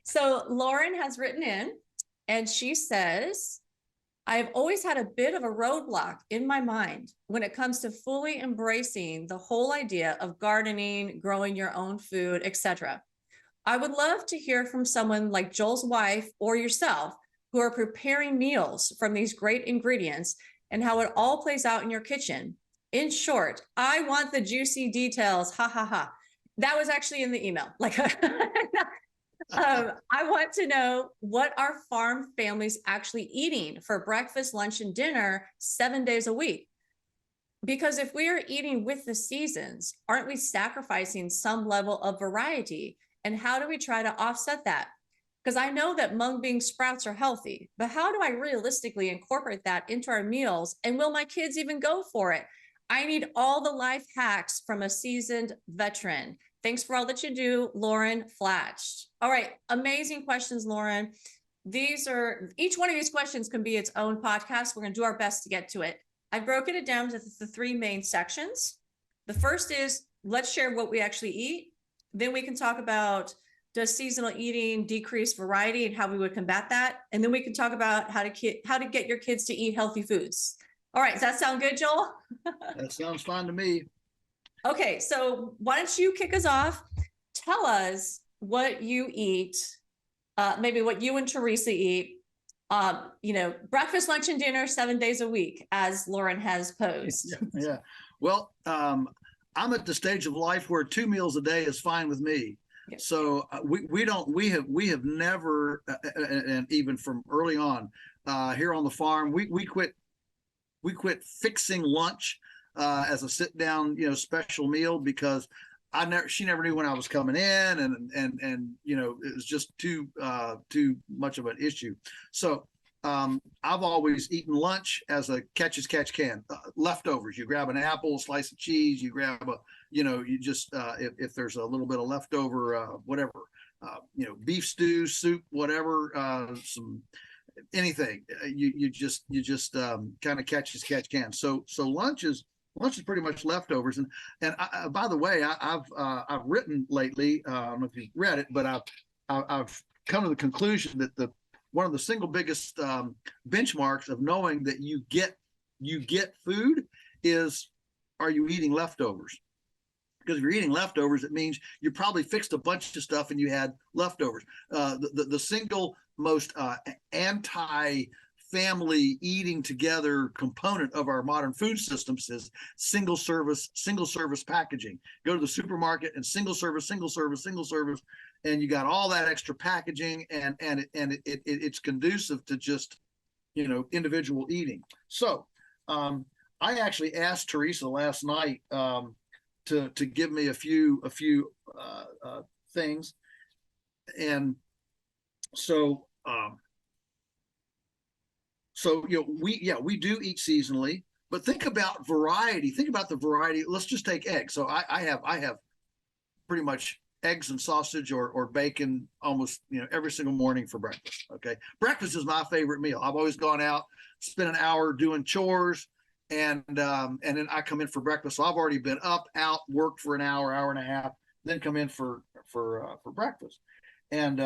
So Lauren has written in and she says, I have always had a bit of a roadblock in my mind when it comes to fully embracing the whole idea of gardening, growing your own food, etc. I would love to hear from someone like Joel's wife or yourself who are preparing meals from these great ingredients and how it all plays out in your kitchen. In short, I want the juicy details. Ha ha ha. That was actually in the email. Like, I want to know what are farm families actually eating for breakfast, lunch, and dinner 7 days a week? Because if we are eating with the seasons, aren't we sacrificing some level of variety? And how do we try to offset that? Because I know that mung bean sprouts are healthy, but how do I realistically incorporate that into our meals? And will my kids even go for it? I need all the life hacks from a seasoned veteran. Thanks for all that you do, Lauren Flatch. All right, amazing questions, Lauren. Each one of these questions can be its own podcast. We're going to do our best to get to it. I've broken it down to the three main sections. The first is, let's share what we actually eat. Then we can talk about, does seasonal eating decrease variety and how we would combat that? And then we can talk about how to get your kids to eat healthy foods. All right, does that sound good, Joel? That sounds fine to me. Okay, so why don't you kick us off? Tell us what you eat, maybe what you and Teresa eat, breakfast, lunch, and dinner 7 days a week, as Lauren has posed. Yeah. Well, I'm at the stage of life where 2 meals a day is fine with me. Okay. So we have never, and even from early on here on the farm, we quit fixing lunch as a sit down, special meal, because she never knew when I was coming in, and it was just too much of an issue. So I've always eaten lunch as a catch as catch can, leftovers. You grab an apple, a slice of cheese, you grab if there's a little bit of leftover, whatever, beef stew, soup, whatever, anything, you just kind of catch as catch can. So lunch is pretty much leftovers. And by the way, I've written lately. I don't know if you've read it, but I've come to the conclusion that one of the single biggest benchmarks of knowing that you get food is, are you eating leftovers? Because if you're eating leftovers, it means you probably fixed a bunch of stuff and you had leftovers. The single most anti-family eating together component of our modern food systems is single service packaging. Go to the supermarket and single service, and you got all that extra packaging, and it's conducive to just individual eating. So I actually asked Teresa last night to give me a few things, and so we do eat seasonally, but think about variety. Think about the variety. Let's just take eggs. So I have pretty much eggs and sausage or bacon almost every single morning for breakfast. Okay, breakfast is my favorite meal. I've always gone out, spent an hour doing chores, and then I come in for breakfast. So I've already been up, out, worked for an hour and a half, then come in for breakfast. And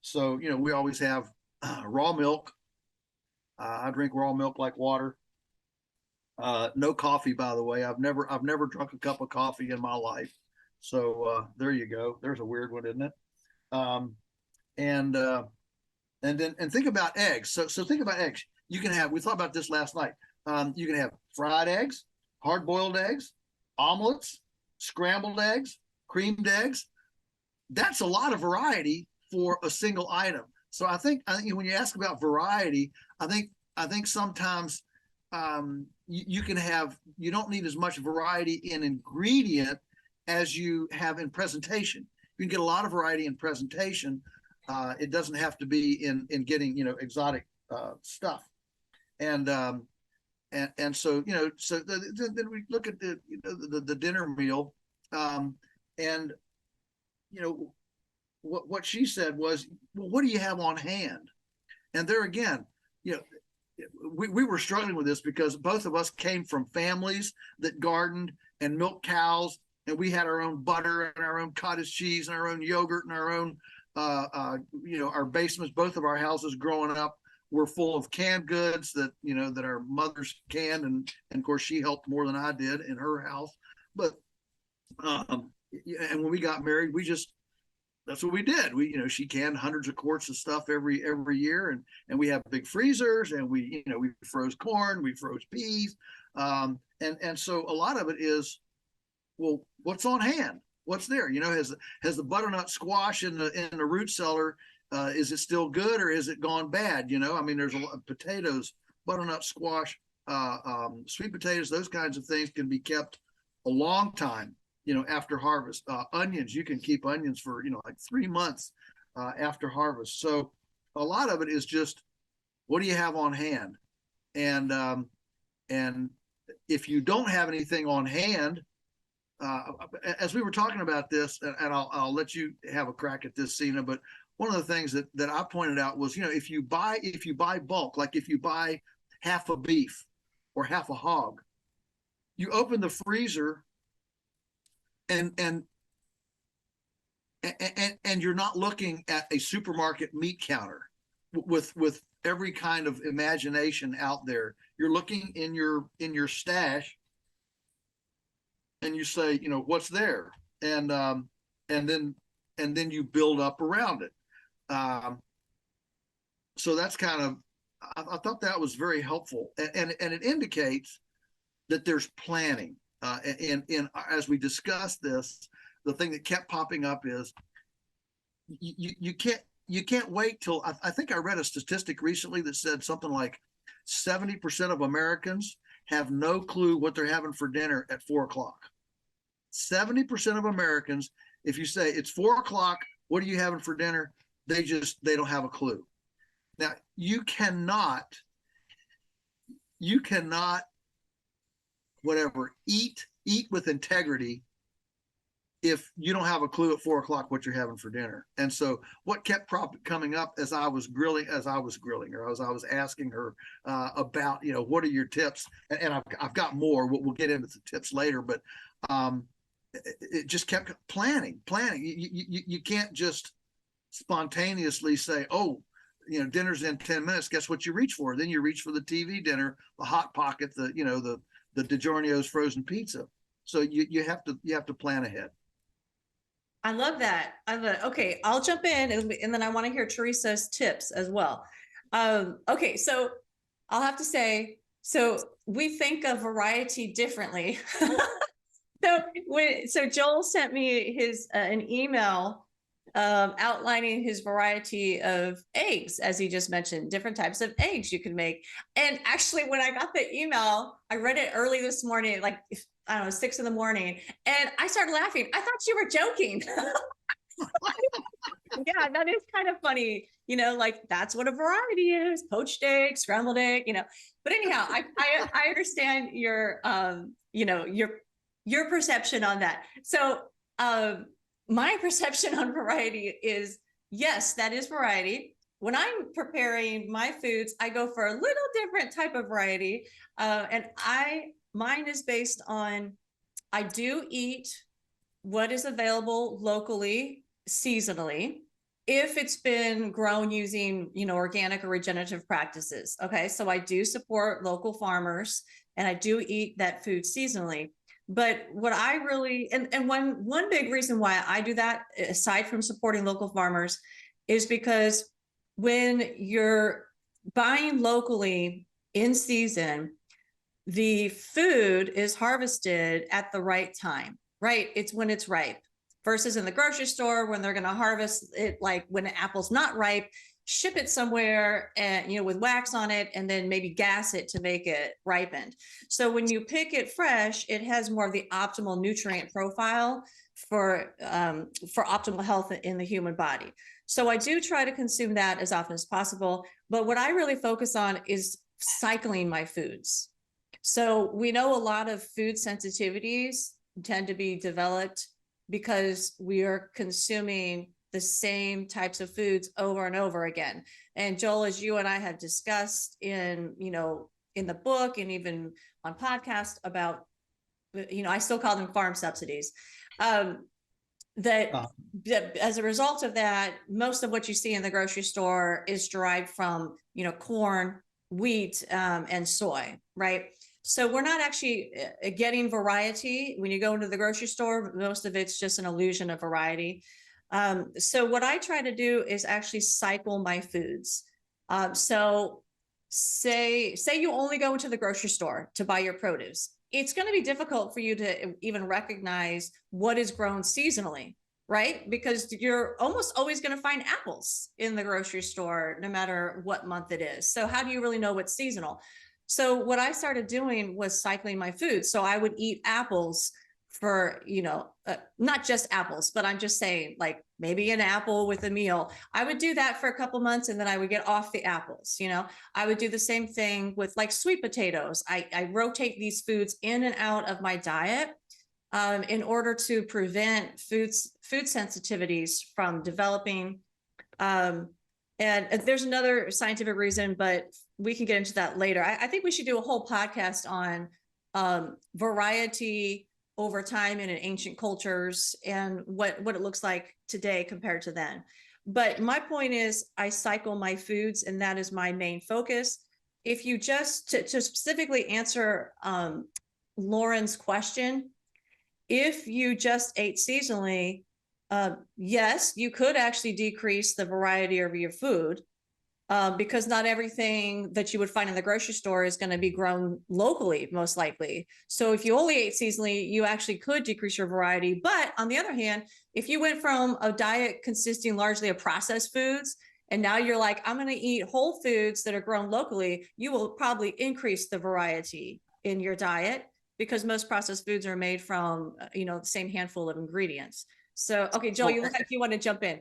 so we always have raw milk. I drink raw milk like water. No coffee, by the way. I've never drunk a cup of coffee in my life. So there you go. There's a weird one, isn't it? And think about eggs. So think about eggs. You can have. We thought about this last night. You can have fried eggs, hard-boiled eggs, omelets, scrambled eggs, creamed eggs. That's a lot of variety for a single item. So I think when you ask about variety, I think sometimes you don't need as much variety in ingredient as you have in presentation. You can get a lot of variety in presentation. It doesn't have to be in getting exotic stuff. And so then we look at the dinner meal, and what she said was, well, what do you have on hand? And there again, we were struggling with this because both of us came from families that gardened and milked cows, and we had our own butter and our own cottage cheese and our own yogurt and our own Our basements, both of our houses growing up were full of canned goods that, that our mothers canned. And of course, she helped more than I did in her house. But, and when we got married, that's what we did. She canned hundreds of quarts of stuff every year, and we have big freezers, and we froze corn, we froze peas, and so a lot of it is, well, what's on hand, what's there. Has the butternut squash in the root cellar, is it still good or is it gone bad? There's a lot of potatoes, butternut squash, sweet potatoes, those kinds of things can be kept a long time, after harvest. Onions, you can keep onions for, like 3 months after harvest. So a lot of it is just, what do you have on hand? And if you don't have anything on hand, as we were talking about this, and I'll let you have a crack at this, Sina, but one of the things that I pointed out was, if you buy bulk, like if you buy half a beef or half a hog, you open the freezer and you're not looking at a supermarket meat counter with every kind of imagination out there. You're looking in your stash, and you say, what's there, and then you build up around it. So that's kind of, I thought that was very helpful, and it indicates that there's planning. And as we discussed this, the thing that kept popping up is you can't wait till, I think I read a statistic recently that said something like 70% of Americans have no clue what they're having for dinner at 4 o'clock. 70% of Americans, if you say it's 4 o'clock, what are you having for dinner? They don't have a clue. Now you cannot eat with integrity if you don't have a clue at 4 o'clock what you're having for dinner. And so what kept coming up as I was grilling her, as I was asking her about, what are your tips? And I've got more. We'll get into the tips later, but it just kept planning. You can't just spontaneously say, oh, dinner's in 10 minutes. Guess what you reach for? Then you reach for the TV dinner, the Hot Pocket, the DiGiorno's frozen pizza. So you have to plan ahead. I love that. Okay, I'll jump in, and then I want to hear Teresa's tips as well. Okay, so I'll have to say, so we think of variety differently. So Joel sent me an email outlining his variety of eggs, as he just mentioned, different types of eggs you can make. And actually, when I got the email, I read it early this morning, like, I don't know, 6 a.m, and I started laughing. I thought you were joking. Yeah, that is kind of funny, like that's what a variety is: poached egg, scrambled egg, but anyhow, I understand your perception on that. So my perception on variety is, yes, that is variety. When I'm preparing my foods, I go for a little different type of variety, and mine is based on, I do eat what is available locally, seasonally, if it's been grown using, organic or regenerative practices. Okay, so I do support local farmers, and I do eat that food seasonally. But what I really, and one big reason why I do that, aside from supporting local farmers, is because when you're buying locally in season, the food is harvested at the right time, right? It's when it's ripe, versus in the grocery store when they're going to harvest it, like when an apple's not ripe, ship it somewhere and, with wax on it, and then maybe gas it to make it ripened. So when you pick it fresh, it has more of the optimal nutrient profile for optimal health in the human body. So I do try to consume that as often as possible. But what I really focus on is cycling my foods. So we know a lot of food sensitivities tend to be developed because we are consuming the same types of foods over and over again. And Joel, as you and I have discussed in the book and even on podcast about, I still call them farm subsidies. that, Uh, that as a result of that, most of what you see in the grocery store is derived from, you know, corn, wheat, and soy, right? So we're not actually getting variety. When you go into the grocery store, most of it's just an illusion of variety. So what I try to do is actually cycle my foods. So say you only go into the grocery store to buy your produce. It's going to be difficult for you to even recognize what is grown seasonally, right? Because you're almost always going to find apples in the grocery store, no matter what month it is. So how do you really know what's seasonal? So what I started doing was cycling my food. So I would eat apples for, you know, not just apples, but I'm just saying, like, maybe an apple with a meal. I would do that for a couple months and then I would get off the apples. You know, I would do the same thing with like sweet potatoes. I rotate these foods in and out of my diet in order to prevent food sensitivities from developing. And there's another scientific reason, but we can get into that later. I think we should do a whole podcast on variety over time and in ancient cultures and what it looks like today compared to then. But my point is, I cycle my foods, and that is my main focus. If you just to specifically answer Lauren's question, if you just ate seasonally, yes, you could actually decrease the variety of your food because not everything that you would find in the grocery store is going to be grown locally, most likely. So if you only ate seasonally, you actually could decrease your variety. But on the other hand, if you went from a diet consisting largely of processed foods, and now you're like, I'm going to eat whole foods that are grown locally, you will probably increase the variety in your diet because most processed foods are made from, you know, the same handful of ingredients. So, okay, Joel, you look like you want to jump in.